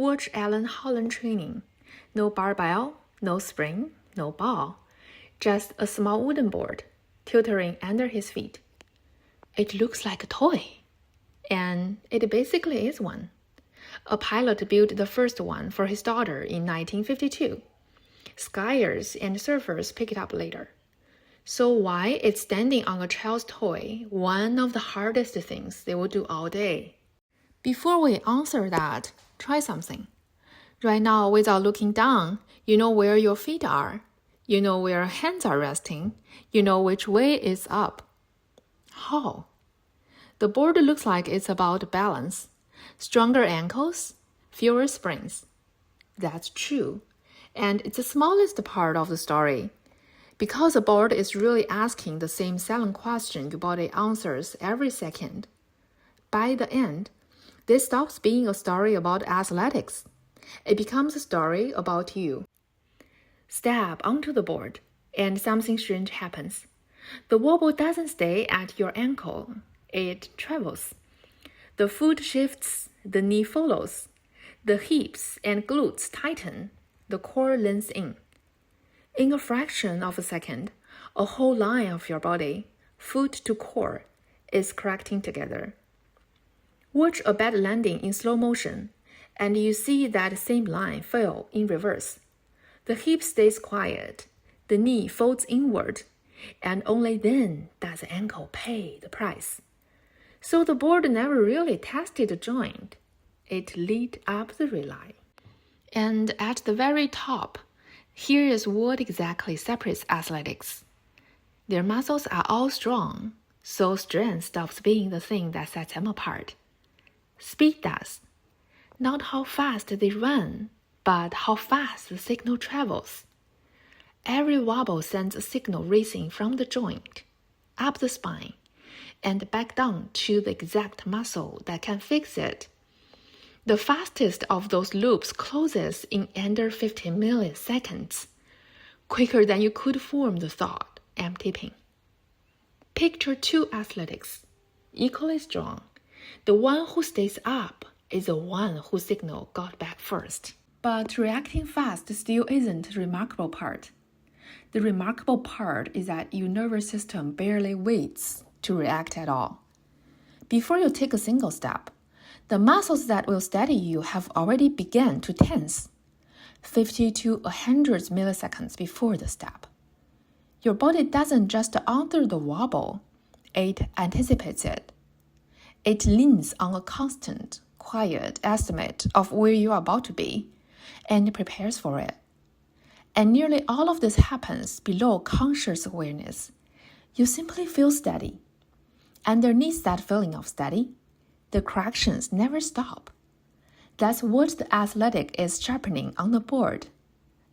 Watch Erling Haaland training. No barbell, no spring, no ball. Just a small wooden board, tilting under his feet. It looks like a toy. And it basically is one. A pilot built the first one for his daughter in 1952. Skiers and surfers picked it up later. So why is standing on a child's toy one of the hardest things they will do all day? Before we answer that, try something. Right now, without looking down, you know where your feet are. You know where your hands are resting. You know which way is up. How? The board looks like it's about balance. Stronger ankles, fewer springs. That's true. And it's the smallest part of the story. Because the board is really asking the same 7 questions your body answers every second. By the end, this stops being a story about athletics. It becomes a story about you. Step onto the board, and something strange happens. The wobble doesn't stay at your ankle. It travels. The foot shifts, the knee follows. The hips and glutes tighten. The core leans in. In a fraction of a second, a whole line of your body, foot to core, is correcting together. Watch a bad landing in slow motion, and you see that same line fail in reverse. The hip stays quiet, the knee folds inward, and only then does the ankle pay the price. So the board never really tested the joint. It lit up the relay. And at the very top, here is what exactly separates athletics. Their muscles are all strong, so strength stops being the thing that sets them apart. Speed does. Not how fast they run, but how fast the signal travels. Every wobble sends a signal racing from the joint, up the spine, and back down to the exact muscle that can fix it. The fastest of those loops closes in under 15 milliseconds, quicker than you could form the thought, I'm tipping. Picture 2 athletics, equally strong. The one who stays up is the one whose signal got back first. But reacting fast still isn't the remarkable part. The remarkable part is that your nervous system barely waits to react at all. Before you take a single step, the muscles that will steady you have already begun to tense, 50 to 100 milliseconds before the step. Your body doesn't just answer the wobble, it anticipates it. It leans on a constant, quiet estimate of where you are about to be, and prepares for it. And nearly all of this happens below conscious awareness. You simply feel steady. Underneath that feeling of steady, the corrections never stop. That's what the athletic is sharpening on the board.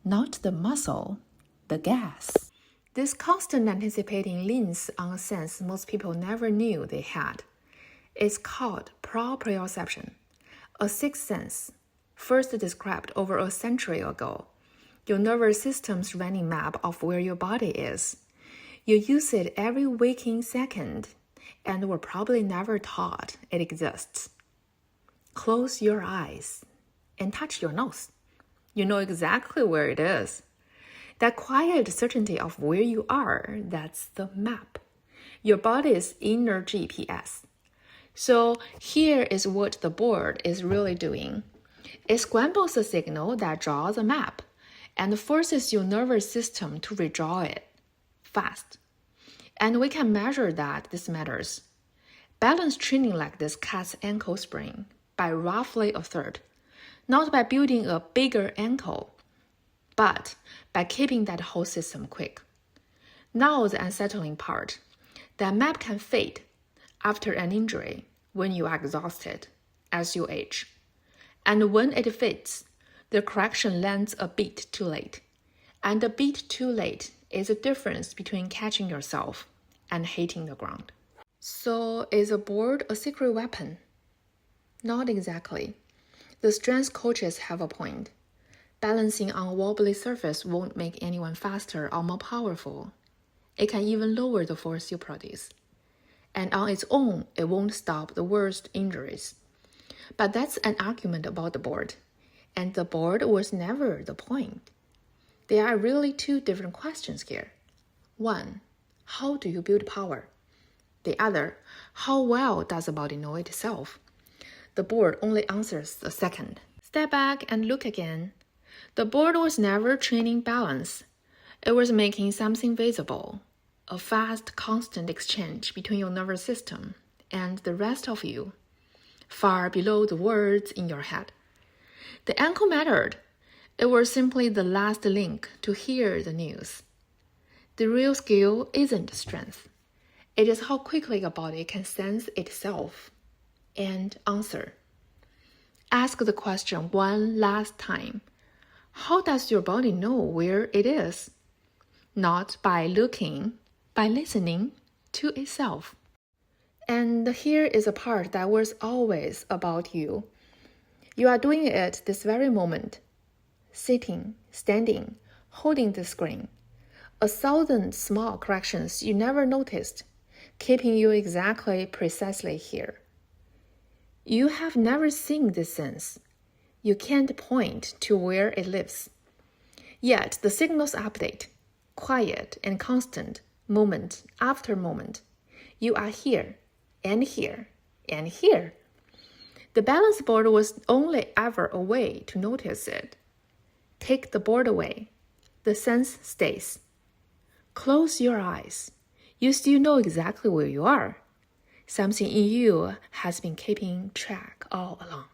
Not the muscle, the gas. This constant anticipating leans on a sense most people never knew they had. It's called proprioception, a sixth sense, first described over a century ago. Your nervous system's running map of where your body is. You use it every waking second, and were probably never taught it exists. Close your eyes and touch your nose. You know exactly where it is. That quiet certainty of where you are, that's the map. Your body's inner GPS. So here is what the board is really doing. It scrambles the signal that draws a map and forces your nervous system to redraw it fast. And we can measure that this matters. Balance training like this cuts ankle sprain by roughly a third, not by building a bigger ankle, but by keeping that whole system quick. Now the unsettling part. That map can fade after an injury when you are exhausted as you age. And when it fades, the correction lands a bit too late. And a bit too late is the difference between catching yourself and hitting the ground. So is a board a secret weapon? Not exactly. The strength coaches have a point. Balancing on a wobbly surface won't make anyone faster or more powerful. It can even lower the force you produce. And on its own, it won't stop the worst injuries. But that's an argument about the board. and the board was never the point. There are really two different questions here. One, how do you build power? The other, how well does the body know itself? The board only answers the second. Step back and look again. The board was never training balance. It was making something visible, a fast, constant exchange between your nervous system and the rest of you, far below the words in your head. The ankle mattered. It was simply the last link to hear the news. The real skill isn't strength. It is how quickly your body can sense itself and answer. Ask the question one last time. How does your body know where it is? Not by looking, by listening to itself. And here is a part that was always about you. You are doing it this very moment. Sitting, standing, holding the screen. 1,000 small corrections you never noticed, keeping you exactly precisely here. You have never seen this sense. You can't point to where it lives. Yet the signals update, quiet and constant, moment after moment. You are here, and here, and here. The balance board was only ever a way to notice it. Take the board away. The sense stays. Close your eyes. You still know exactly where you are. Something in you has been keeping track all along.